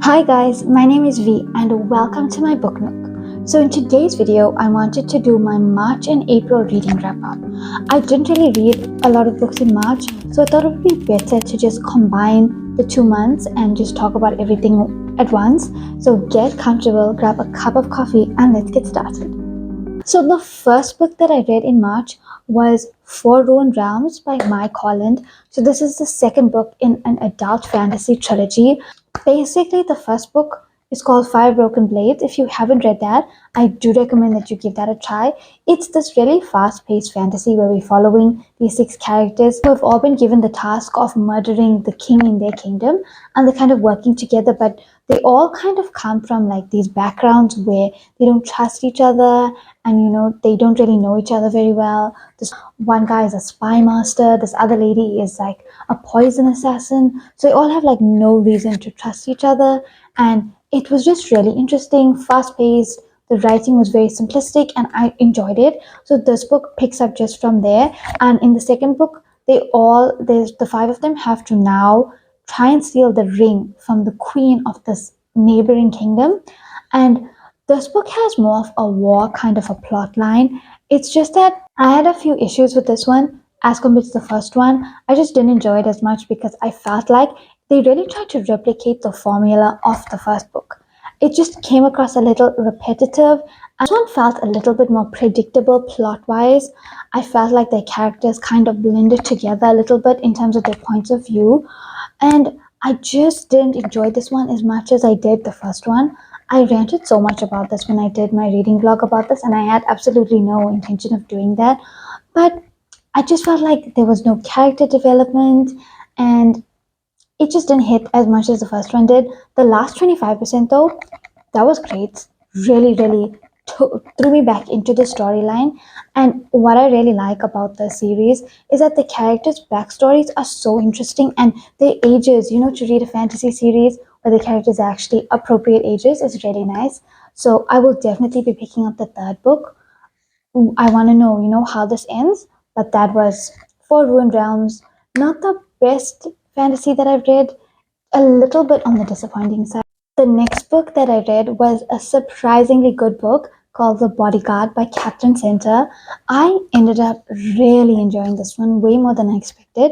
Hi guys, my name is V and welcome to my book nook. So in today's video, I wanted to do my March and April reading wrap up. I didn't really read a lot of books in March, so I thought it would be better to just combine the 2 months and just talk about everything at once. So get comfortable, grab a cup of coffee and let's get started. So the first book that I read in March was Four Ruined Realms by Mike Holland. So this is the second book in an adult fantasy trilogy. Basically, the first book is called Five Broken Blades. If you haven't read that, I do recommend that you give that a try. It's this really fast-paced fantasy where we're following these six characters who have all been given the task of murdering the king in their kingdom, and they're kind of working together, but they all kind of come from like these backgrounds where they don't trust each other, and they don't really know each other very well. This one guy is a spy master, this other lady is like a poison assassin, so they all have like no reason to trust each other. And it was just really interesting, fast paced. The writing was very simplistic and I enjoyed it. So this book picks up just from there. And in the second book, there's the five of them have to now try and steal the ring from the queen of this neighboring kingdom. And this book has more of a war kind of a plot line. It's just that I had a few issues with this one as compared to the first one. I just didn't enjoy it as much because I felt like they really tried to replicate the formula of the first book. It just came across a little repetitive. This one felt a little bit more predictable plot wise. I felt like their characters kind of blended together a little bit in terms of their points of view. And I just didn't enjoy this one as much as I did the first one. I ranted so much about this when I did my reading vlog about this, and I had absolutely no intention of doing that. But I just felt like there was no character development, and it just didn't hit as much as the first one did. The last 25%, though, that was great. Really, really threw me back into the storyline. And what I really like about the series is that the characters' backstories are so interesting and their ages, to read a fantasy series where the characters are actually appropriate ages is really nice. So I will definitely be picking up the third book. I want to know, how this ends. But that was For Ruined Realms. Not the best fantasy that I've read, a little bit on the disappointing side. The next book that I read was a surprisingly good book called The Bodyguard by Captain Center. I ended up really enjoying this one way more than I expected.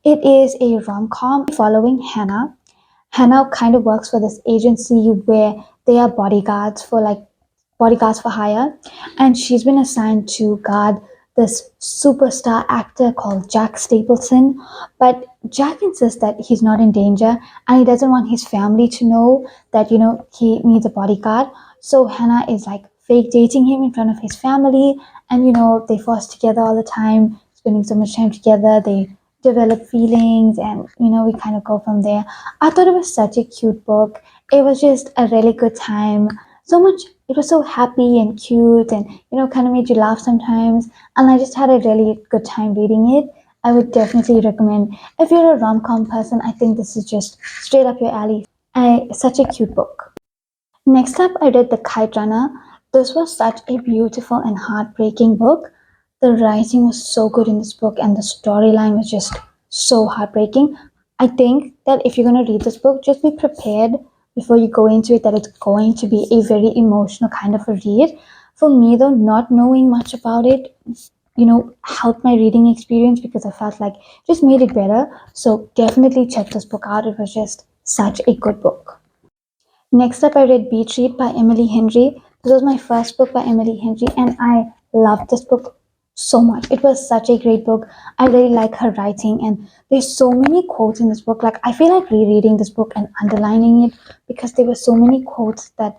It is a rom-com following Hannah. Hannah kind of works for this agency where they are bodyguards for hire, and she's been assigned to guard this superstar actor called Jack Stapleton. But Jack insists that he's not in danger and he doesn't want his family to know that, he needs a bodyguard. So Hannah is like fake dating him in front of his family, and they force together all the time, spending so much time together. They develop feelings, and we kind of go from there. I thought it was such a cute book. It was just a really good time. So much, it was so happy and cute, and kind of made you laugh sometimes. And I just had a really good time reading it. I would definitely recommend. If you're a rom-com person, I think this is just straight up your alley. Such a cute book. Next up, I read The Kite Runner. This was such a beautiful and heartbreaking book. The writing was so good in this book, and the storyline was just so heartbreaking. I think that if you're going to read this book, just be prepared before you go into it that it's going to be a very emotional kind of a read. For me, though, not knowing much about it, helped my reading experience because I felt like it just made it better. So definitely check this book out. It was just such a good book. Next up, I read Beach Read by Emily Henry. This was my first book by Emily Henry, and I loved this book so much. It was such a great book. I really like her writing, and there's so many quotes in this book. Like, I feel like rereading this book and underlining it because there were so many quotes that,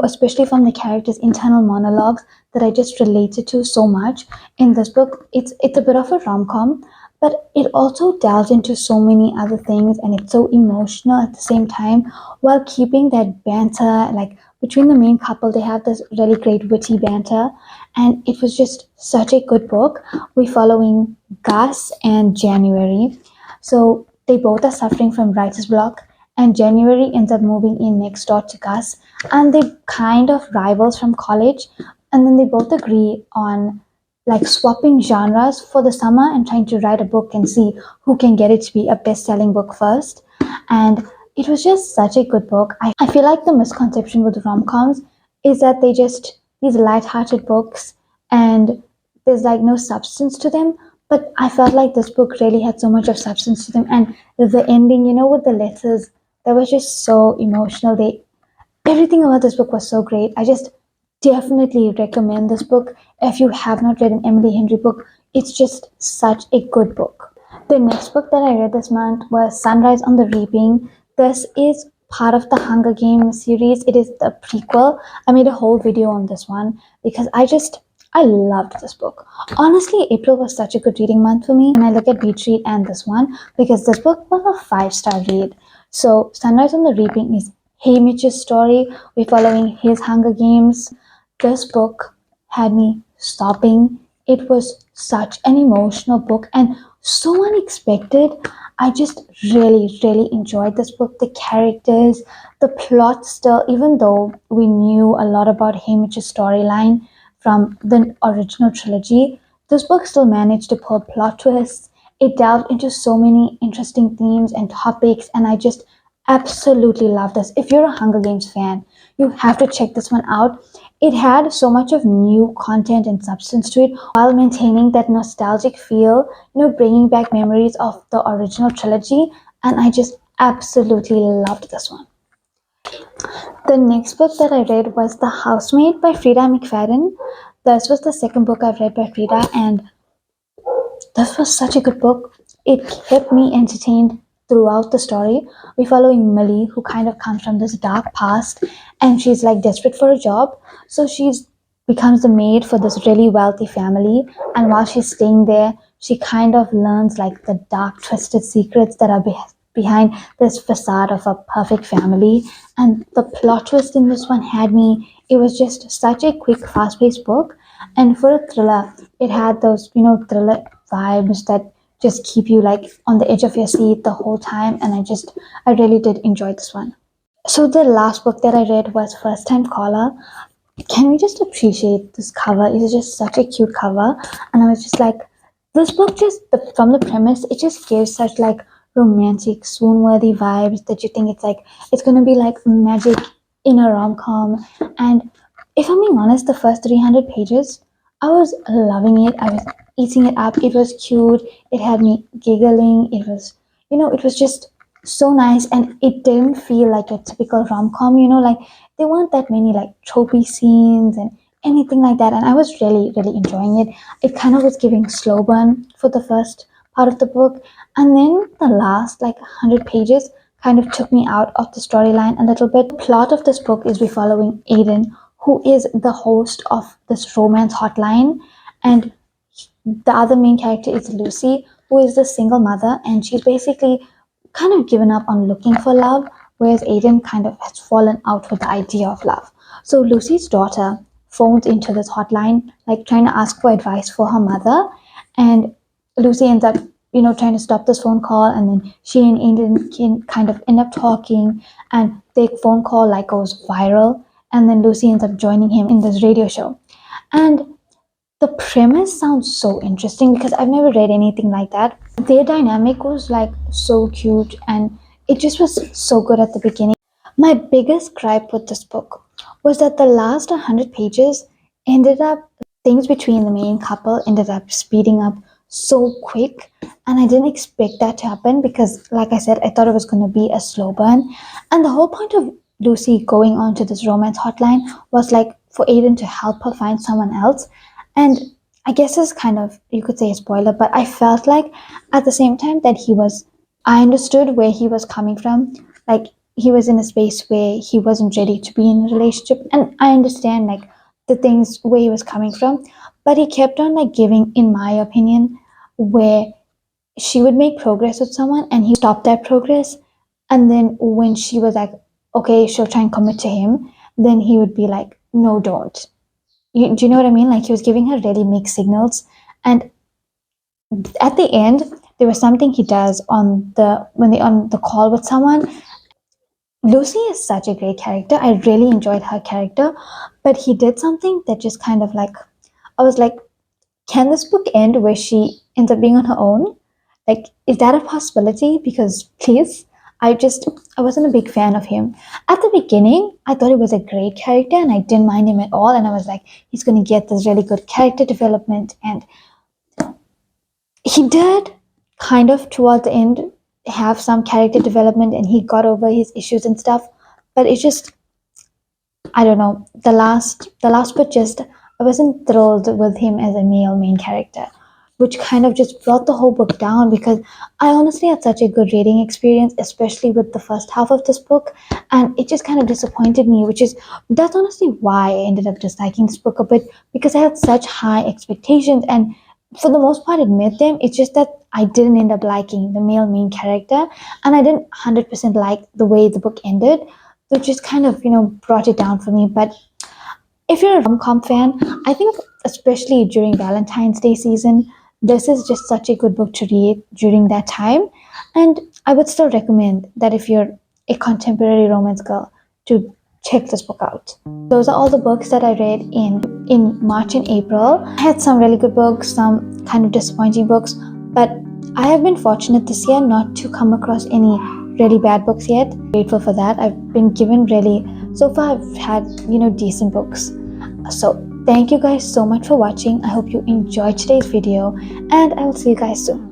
especially from the characters' internal monologues that I just related to so much. In this book, it's a bit of a rom-com, but it also delves into so many other things, and it's so emotional at the same time while keeping that banter. Like, between the main couple, they have this really great witty banter, and it was just such a good book. We're following Gus and January. So they both are suffering from writer's block, and January ends up moving in next door to Gus, and they kind of rivals from college, and then they both agree on like swapping genres for the summer and trying to write a book and see who can get it to be a best-selling book first. And it was just such a good book. I feel like the misconception with rom-coms is that they just these light-hearted books and there's like no substance to them. But I felt like this book really had so much of substance to them, and the ending, with the letters, that was just so emotional. They Everything about this book was so great. I just definitely recommend this book if you have not read an Emily Henry book. It's just such a good book. The next book that I read this month was Sunrise on the Reaping. This is part of the Hunger Games series. It is the prequel. I made a whole video on this one because I loved this book. Honestly, April was such a good reading month for me. And I look at Beach Read and this one because this book was a 5-star read. So Sunrise on the Reaping is Hamish's story. We're following his Hunger Games. This book had me stopping. It was such an emotional book and so unexpected. I just really, really enjoyed this book. The characters, the plot still, even though we knew a lot about Hamish's storyline from the original trilogy, this book still managed to pull plot twists. It delved into so many interesting themes and topics, and I just absolutely love this. If you're a Hunger Games fan, you have to check this one out. It had so much of new content and substance to it while maintaining that nostalgic feel, bringing back memories of the original trilogy. And I just absolutely loved this one. The next book that I read was The Housemaid by Frida McFadden. This was the second book I've read by Frida, and this was such a good book. It kept me entertained throughout the story. We're following Millie, who kind of comes from this dark past, and she's like desperate for a job. So she's becomes the maid for this really wealthy family. And while she's staying there, she kind of learns like the dark, twisted secrets that are behind this facade of a perfect family. And the plot twist in this one had me. It was just such a quick, fast paced book. And for a thriller, it had those, thriller vibes that just keep you like on the edge of your seat the whole time. And I really did enjoy this one. So the last book that I read was First Time Caller. Can we just appreciate this cover? It's just such a cute cover. And I was just like, this book just, from the premise, it just gives such like romantic, swoon-worthy vibes that you think it's like, it's going to be like magic in a rom-com. And if I'm being honest, the first 300 pages, I was loving it. I was eating it up. It was cute. It had me giggling. It was just so nice, and it didn't feel like a typical rom-com, like there weren't that many like tropey scenes and anything like that, and I was really, really enjoying it. It kind of was giving slow burn for the first part of the book, and then the last like 100 pages kind of took me out of the storyline a little bit. The plot of this book is we're following Aiden, who is the host of this romance hotline, and the other main character is Lucy, who is the single mother, and she's basically kind of given up on looking for love, whereas Aiden kind of has fallen out with the idea of love. So Lucy's daughter phones into this hotline, like trying to ask for advice for her mother, and Lucy ends up, trying to stop this phone call, and then she and Aiden can kind of end up talking, and their phone call like goes viral, and then Lucy ends up joining him in this radio show. And the premise sounds so interesting because I've never read anything like that. Their dynamic was like so cute, and it just was so good at the beginning. My biggest gripe with this book was that the last 100 pages ended up, things between the main couple ended up speeding up so quick, and I didn't expect that to happen because, like I said, I thought it was going to be a slow burn. And the whole point of Lucy going on to this romance hotline was like for Aiden to help her find someone else. And I guess it's kind of, you could say, a spoiler, but I felt like at the same time that I understood where he was coming from. Like, he was in a space where he wasn't ready to be in a relationship. And I understand, like, the things where he was coming from. But he kept on, like, giving, in my opinion, where she would make progress with someone and he would stop that progress. And then when she was like, okay, she'll try and commit to him, then he would be like, no, don't. Do you know what I mean? Like, he was giving her really mixed signals. And at the end, there was something he does when they on the call with someone. Lucy is such a great character. I really enjoyed her character, but he did something that just kind of like, I was like, can this book end where she ends up being on her own? Like, is that a possibility? Because please, I wasn't a big fan of him. At the beginning, I thought he was a great character and I didn't mind him at all. And I was like, he's going to get this really good character development. And he did kind of towards the end have some character development and he got over his issues and stuff. But it's just, I don't know, the last bit just, I wasn't thrilled with him as a male main character, which kind of just brought the whole book down because I honestly had such a good reading experience, especially with the first half of this book, and it just kind of disappointed me, which is that's honestly why I ended up disliking this book a bit because I had such high expectations and for the most part it met them. It's just that I didn't end up liking the male main character and I didn't 100% like the way the book ended, which just kind of, brought it down for me. But if you're a rom-com fan, I think especially during Valentine's Day season, this is just such a good book to read during that time. And I would still recommend that if you're a contemporary romance girl to check this book out. Those are all the books that I read in March and April. I had some really good books, some kind of disappointing books, but I have been fortunate this year not to come across any really bad books yet. Grateful for that. I've been given really, so far I've had, decent books. So thank you guys so much for watching. I hope you enjoyed today's video and I will see you guys soon.